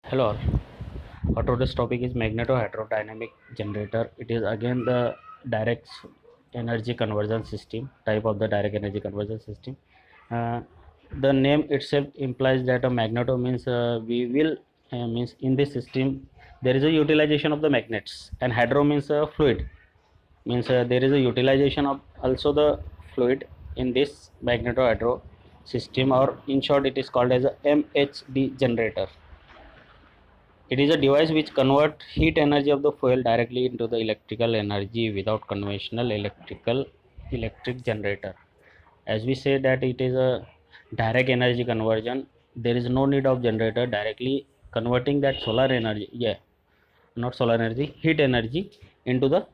Hello all. Our today's topic is magneto-hydrodynamic generator. It is again the direct energy conversion system, type of the direct energy conversion system. Uh, the name itself implies that a magneto means we will means in this system there is a utilization of the magnets, and hydro means fluid, means there is a utilization of also the fluid in this magneto-hydro system, or in short it is called as a MHD generator. It is a device which converts heat energy of the fuel directly into the electrical energy without conventional electric generator. As we say that it is a direct energy conversion, there is no need of generator, directly converting that solar energy, not solar energy, heat energy into the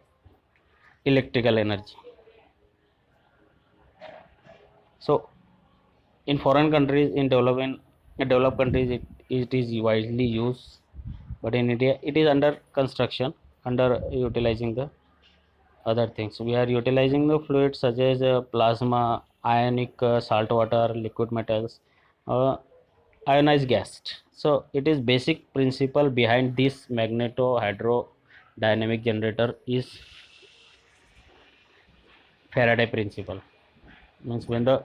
electrical energy. So in foreign countries, in developed countries, it is widely used, but in India it is under construction, under utilizing the other things. We are utilizing the fluids such as plasma, ionic salt water, liquid metals, uh, ionized gas. So it is basic principle behind this magneto hydrodynamic generator is Faraday principle. Means when the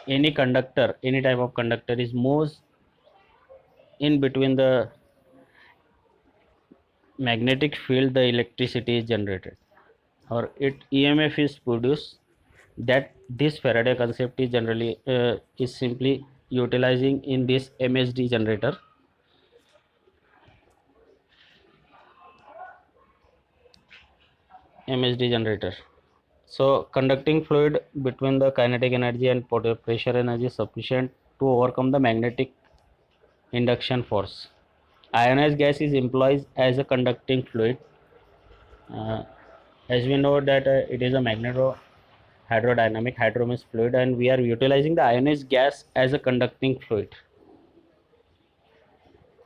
any conductor, any type of conductor is moves in between the magnetic field, the electricity is generated, or it EMF is produced. That this Faraday concept is generally is simply utilizing in this MHD generator. So conducting fluid between the kinetic energy and pressure energy is sufficient to overcome the magnetic induction force. Ionized gas is employed as a conducting fluid. Uh, as we know that it is a magneto hydrodynamic, hydro means fluid, and we are utilizing the ionized gas as a conducting fluid.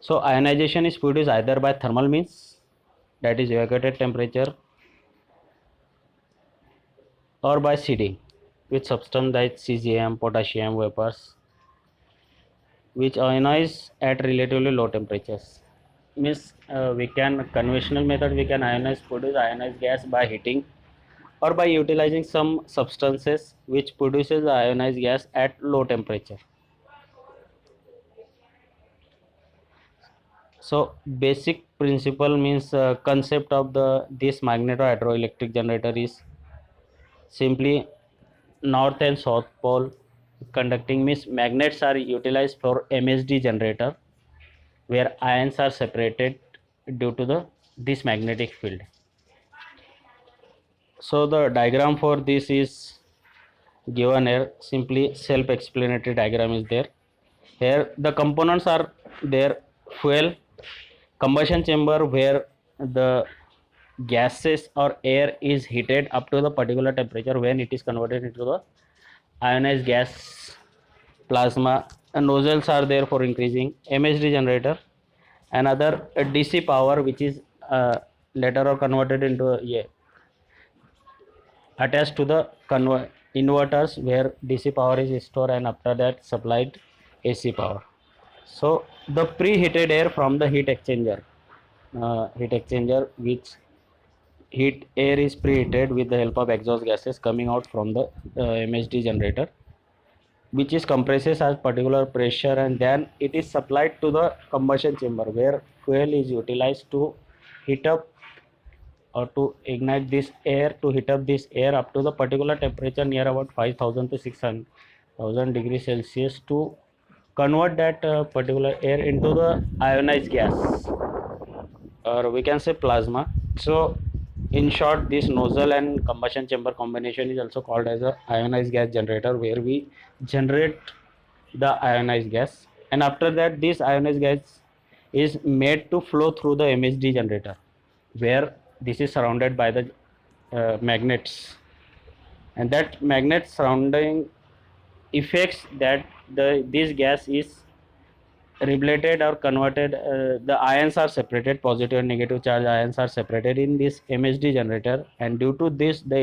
So ionization is produced either by thermal means, that is evacuated temperature, or by seeding with substance like cesium, potassium vapors, which ionize at relatively low temperatures. Means we can conventional method, we can produce ionized gas by heating, or by utilizing some substances which produces ionized gas at low temperature. So basic principle means concept of the this magneto hydroelectric generator is simply north and south pole conducting, means magnets are utilized for MHD generator where ions are separated due to the this magnetic field. So the diagram for this is given here, simply self explanatory diagram is there. Here the components are there: fuel, combustion chamber where the gases or air is heated up to the particular temperature when it is converted into the ionized gas, plasma, and nozzles are there for increasing MHD generator. Another DC power which is later or converted into attached to the inverters where DC power is stored, and after that supplied AC power. So the preheated air from the heat exchanger which heat air is preheated with the help of exhaust gases coming out from the MHD generator, which is compresses at particular pressure, and then it is supplied to the combustion chamber where fuel is utilized to heat up or to ignite this air, to heat up this air up to the particular temperature near about 5000 to 6000 degrees Celsius, to convert that particular air into the ionized gas, or we can say plasma. So in short, this nozzle and combustion chamber combination is also called as a ionized gas generator, where we generate the ionized gas, and after that this ionized gas is made to flow through the MHD generator where this is surrounded by the magnets, and that magnet surrounding effects that the this gas is reblated or converted, the ions are separated, positive and negative charge ions are separated in this MHD generator, and due to this the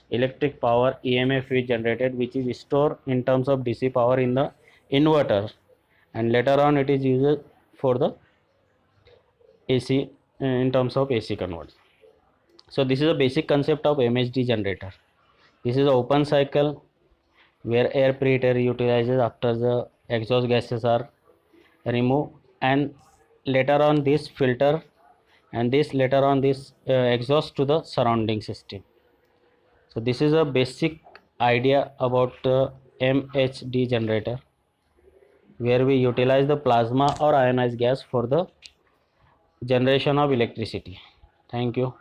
electric power EMF is generated, which is stored in terms of DC power in the inverter, and later on it is for the AC in terms of AC conversion. So this is a basic concept of MHD generator. This is an open cycle where air preheater utilizes after the exhaust gases are removed, and later on this filter, and this later on this exhaust to the surrounding system. So this is a basic idea about MHD generator, where we utilize the plasma or ionized gas for the generation of electricity. Thank you.